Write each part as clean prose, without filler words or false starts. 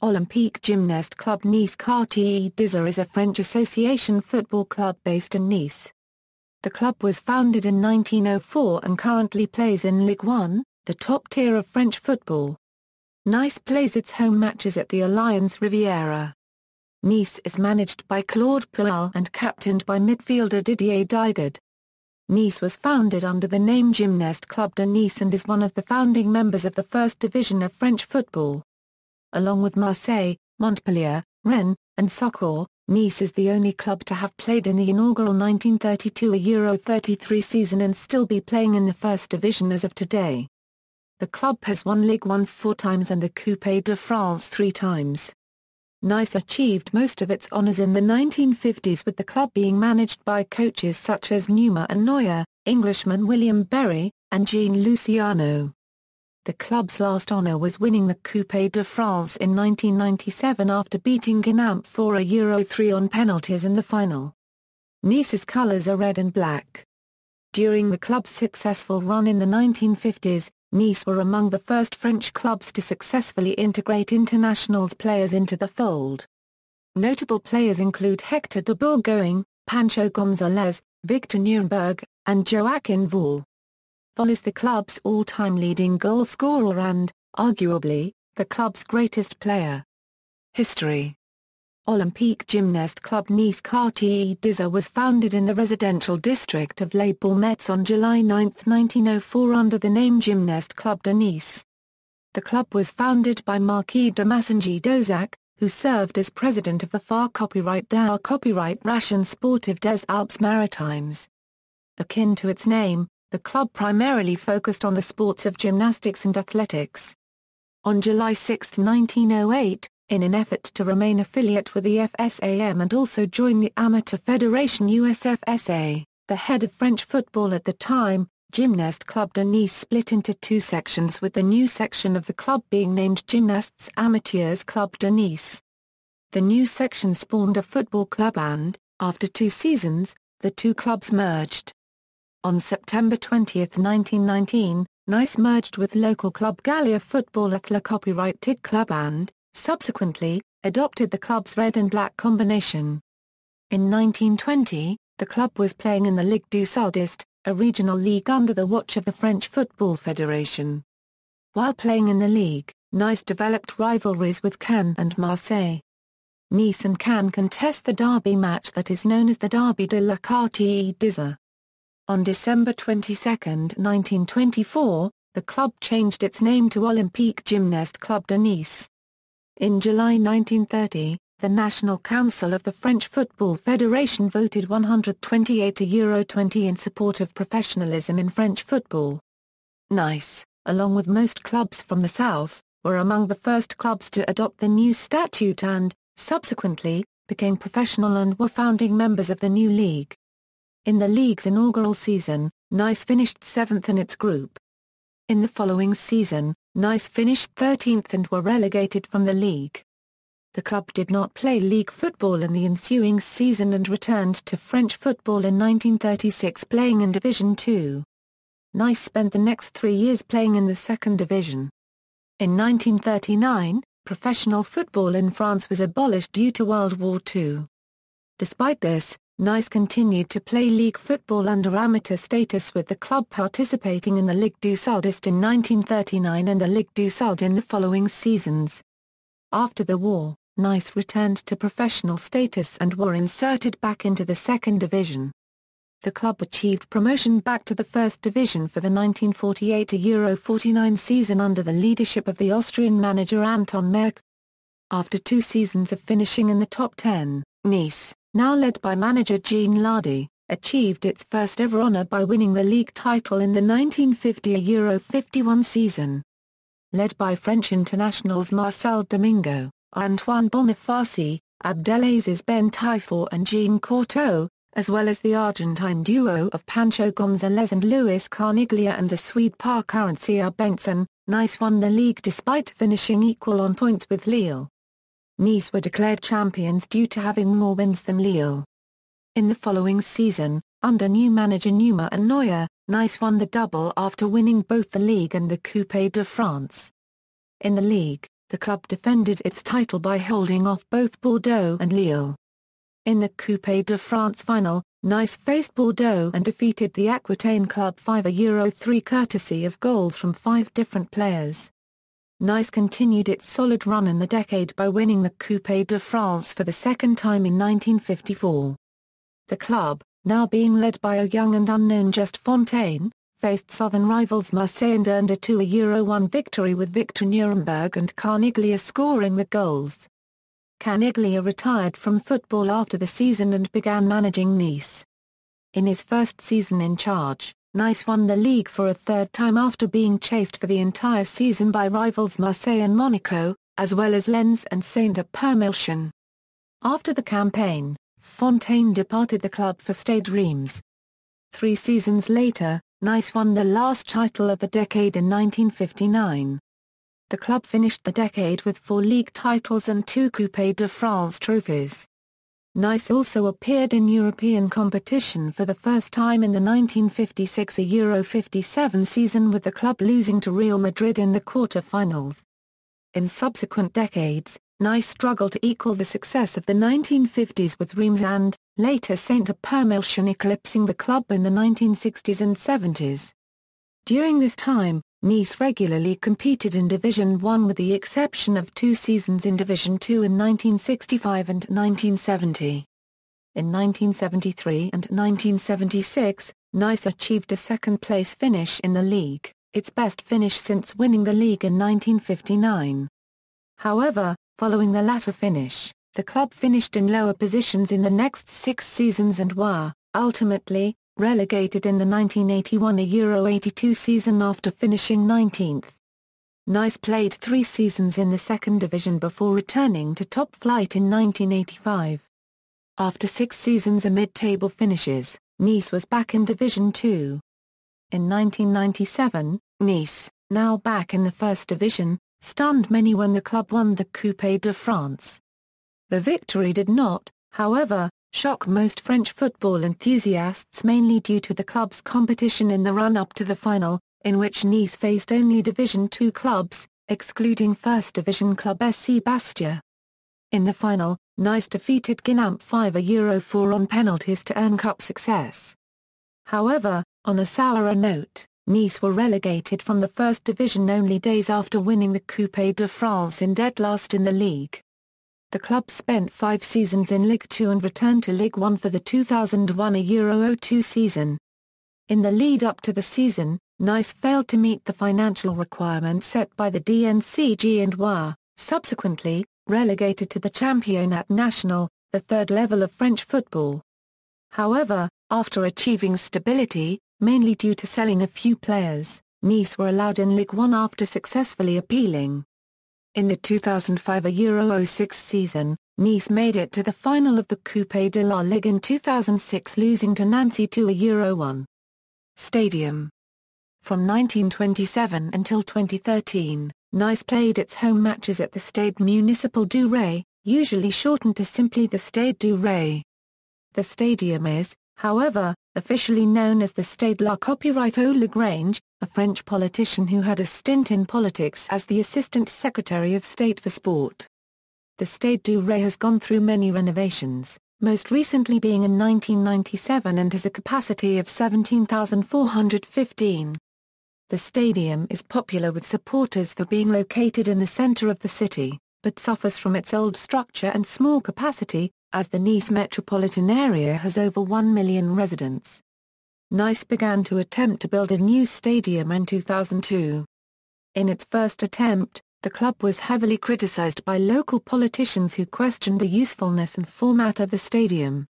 Olympique Gymnaste Club de Nice Quartier d'Azur is a French association football club based in Nice. The club was founded in 1904 and currently plays in Ligue 1, the top tier of French football. Nice plays its home matches at the Allianz Riviera. Nice is managed by Claude Puel and captained by midfielder Didier Digard. Nice was founded under the name Gymnaste Club de Nice and is one of the founding members of the first division of French football. Along with Marseille, Montpelllier, Rennes, and Sochaux, Nice is the only club to have played in the inaugural 1932 Euro 33 season and still be playing in the first division as of today. The club has won Ligue 1 4 times and the Coupe de France 3 times. Nice achieved most of its honours in the 1950s, with the club being managed by coaches such as Numa Andoire, Englishman William Berry, and Jean Luciano. The club's last honour was winning the Coupe de France in 1997 after beating Guingamp for a Euro 3 on penalties in the final. Nice's colours are red and black. During the club's successful run in the 1950s, Nice were among the first French clubs to successfully integrate internationals players into the fold. Notable players include Hector de Bourgoin, Pancho González, Victor Nuremberg, and Joachim Vall. Vall is the club's all-time leading goal scorer and, arguably, the club's greatest player. History. Olympique Gymnaste Club de Nice Quartier d'Azur was founded in the residential district of Les Baumettes on July 9, 1904 under the name Gymnast Club de Nice. The club was founded by Marquis de Massengy d'Ozac, who served as president of the FAR Copyright daôzyʁ Copyright Ration Sportive des Alpes-Maritimes. Akin to its name, the club primarily focused on the sports of gymnastics and athletics. On July 6, 1908, in an effort to remain affiliate with the FSAM and also join the amateur federation USFSA, the head of French football at the time, Gymnast Club de Nice split into 2 sections, with the new section of the club being named Gymnastes Amateurs Club de Nice. The new section spawned a football club and, after 2 seasons, the 2 clubs merged. On September 20, 1919, Nice merged with local club Gallia Football at Le Copyrighted Club and, subsequently, adopted the club's red and black combination. In 1920, the club was playing in the Ligue du Sud-Est, a regional league under the watch of the French Football Federation. While playing in the league, Nice developed rivalries with Caen and Marseille. Nice and Caen contest the derby match that is known as the Derby de la Quartier d'Azur. On December 22, 1924, the club changed its name to Olympique Gymnaste Club de Nice. In July 1930, the National Council of the French Football Federation voted 128 to Euro 20 in support of professionalism in French football. Nice, along with most clubs from the south, were among the first clubs to adopt the new statute and, subsequently, became professional and were founding members of the new league. In the league's inaugural season, Nice finished 7th in its group. In the following season, Nice finished 13th and were relegated from the league. The club did not play league football in the ensuing season and returned to French football in 1936, playing in Division 2. Nice spent the next 3 years playing in the second division. In 1939, professional football in France was abolished due to World War II. Despite this, Nice continued to play league football under amateur status, with the club participating in the Ligue du Sud-Est in 1939 and the Ligue du Sud in the following seasons. After the war, Nice returned to professional status and were inserted back into the second division. The club achieved promotion back to the first division for the 1948 Euro 49 season under the leadership of the Austrian manager Anton Merck. After 2 seasons of finishing in the top 10, Nice, now led by manager Jean Luciano, achieved its first ever honour by winning the league title in the 1950 Euro 51 season. Led by French internationals Marcel Domingo, Antoine Boniface, Abdelaziz Ben Taifour and Jean Courteau, as well as the Argentine duo of Pancho González and Luis Carniglia and the Swede par Currency Bengtsson, Nice won the league despite finishing equal on points with Lille. Nice were declared champions due to having more wins than Lille. In the following season, under new manager Numa Andoire, Nice won the double after winning both the Ligue and the Coupe de France. In the Ligue, the club defended its title by holding off both Bordeaux and Lille. In the Coupe de France final, Nice faced Bordeaux and defeated the Aquitaine club 5-3 courtesy of goals from 5 different players. Nice continued its solid run in the decade by winning the Coupe de France for the second time in 1954. The club, now being led by a young and unknown Just Fontaine, faced southern rivals Marseille and earned a 2-1 victory with Victor Nuremberg and Carniglia scoring the goals. Carniglia retired from football after the season and began managing Nice. In his first season in charge, Nice won the Ligue for a third time after being chased for the entire season by rivals Marseille and Monaco, as well as Lens and Saint-Omer-Mulchen. After the campaign, Fontaine departed the club for Stade Reims. 3 seasons later, Nice won the last title of the decade in 1959. The club finished the decade with 4 league titles and 2 Coupe de France trophies. Nice also appeared in European competition for the first time in the 1956 Euro 57 season, with the club losing to Real Madrid in the quarter-finals. In subsequent decades, Nice struggled to equal the success of the 1950s, with Reims and, later Saint-Omer-Mulchen eclipsing the club in the 1960s and 70s. During this time, Nice regularly competed in Division 1 with the exception of 2 seasons in Division 2 in 1965 and 1970. In 1973 and 1976, Nice achieved a second-place finish in the league, its best finish since winning the league in 1959. However, following the latter finish, the club finished in lower positions in the next 6 seasons and were, ultimately, relegated in the 1981 Euro 82 season after finishing 19th. Nice played 3 seasons in the second division before returning to top flight in 1985. After 6 seasons of mid-table finishes, Nice was back in Division 2. In 1997, Nice, now back in the first division, stunned many when the club won the Coupe de France. The victory did not, however, shock most French football enthusiasts, mainly due to the club's competition in the run-up to the final, in which Nice faced only Division 2 clubs, excluding First Division club SC Bastia. In the final, Nice defeated Guingamp 5-4 on penalties to earn cup success. However, on a sourer note, Nice were relegated from the First Division only days after winning the Coupe de France in dead last in the league. The club spent 5 seasons in Ligue 2 and returned to Ligue 1 for the 2001 Euro 02 season. In the lead-up to the season, Nice failed to meet the financial requirements set by the DNCG and were, subsequently, relegated to the Championnat National, the third level of French football. However, after achieving stability, mainly due to selling a few players, Nice were allowed in Ligue 1 after successfully appealing. In the 2005 Euro 06 season, Nice made it to the final of the Coupe de la Ligue in 2006, losing to Nancy 2-1. Stadium. From 1927 until 2013, Nice played its home matches at the Stade Municipal du Ré, usually shortened to simply the Stade du Ré. The stadium is, however, officially known as the Stade La Copyright au Lagrange, a French politician who had a stint in politics as the Assistant Secretary of State for Sport. The Stade du Ré has gone through many renovations, most recently being in 1997, and has a capacity of 17,415. The stadium is popular with supporters for being located in the center of the city, but suffers from its old structure and small capacity, as the Nice metropolitan area has over 1 million residents. Nice began to attempt to build a new stadium in 2002. In its first attempt, the club was heavily criticized by local politicians who questioned the usefulness and format of the stadium.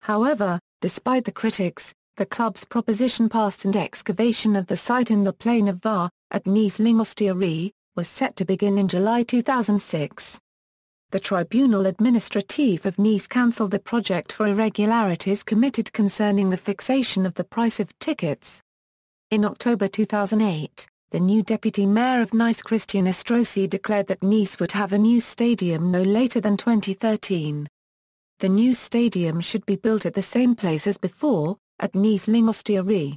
However, despite the critics, the club's proposition passed, and excavation of the site in the plain of Var, at Nice-Lingostierie, was set to begin in July 2006. The Tribunal Administratif of Nice cancelled the project for irregularities committed concerning the fixation of the price of tickets. In October 2008, the new deputy mayor of Nice, Christian Estrosi, declared that Nice would have a new stadium no later than 2013. The new stadium should be built at the same place as before, at Nice-Lingostierie.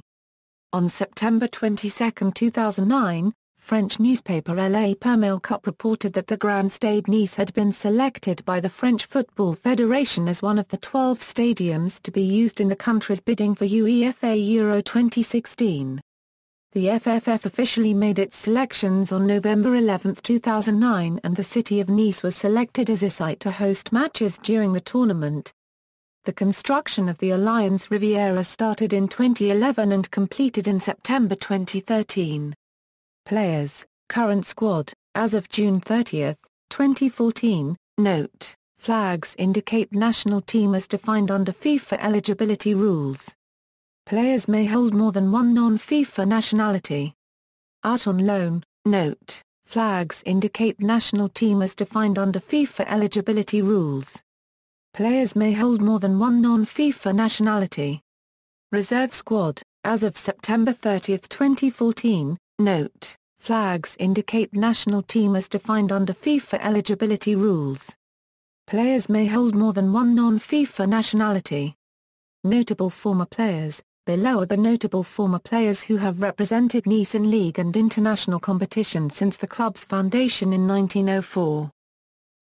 On September 22, 2009, French newspaper La Permille Cup reported that the Grand Stade Nice had been selected by the French Football Federation as one of the 12 stadiums to be used in the country's bidding for UEFA Euro 2016. The FFF officially made its selections on November 11, 2009, and the city of Nice was selected as a site to host matches during the tournament. The construction of the Allianz Riviera started in 2011 and completed in September 2013. Players, current squad, as of June 30, 2014, note, flags indicate national team as defined under FIFA eligibility rules. Players may hold more than one non-FIFA nationality. Out on loan, note, flags indicate national team as defined under FIFA eligibility rules. Players may hold more than one non-FIFA nationality. Reserve squad, as of September 30, 2014, note, flags indicate national team as defined under FIFA eligibility rules. Players may hold more than one non-FIFA nationality. Notable former players, below are the notable former players who have represented Nice in league and international competition since the club's foundation in 1904.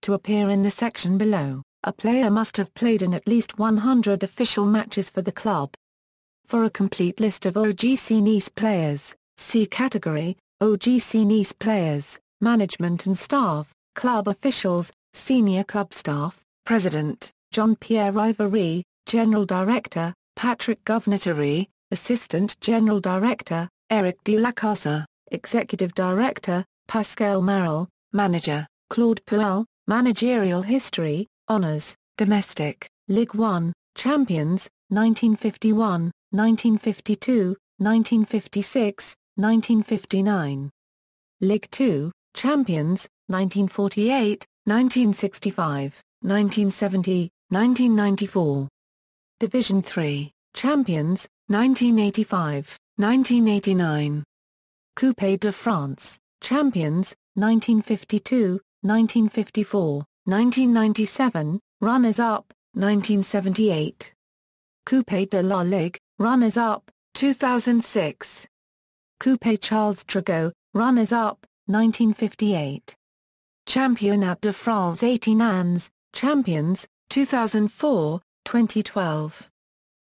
To appear in the section below, a player must have played in at least 100 official matches for the club. For a complete list of OGC Nice players, see category, OGC Nice players, management and staff, club officials, senior club staff, president, Jean-Pierre Rivery, general director, Patrick Gouvernetary, assistant general director, Eric de la Casa, executive director, Pascal Marel, manager, Claude Puel, managerial history, honors, domestic, Ligue 1, champions, 1951, 1952, 1956, 1959. Ligue 2, champions, 1948, 1965, 1970, 1994. Division 3, champions, 1985, 1989. Coupe de France, champions, 1952, 1954, 1997, runners-up, 1978. Coupe de la Ligue, runners-up, 2006. Coupe Charles Tregot, runners-up, 1958. Championnat de France 18 ans, champions, 2004, 2012.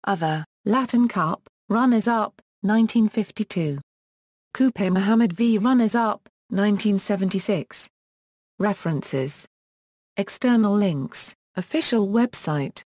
Other, Latin Cup, runners-up, 1952. Coupe Mohammed v runners-up, 1976. References. External links, official website.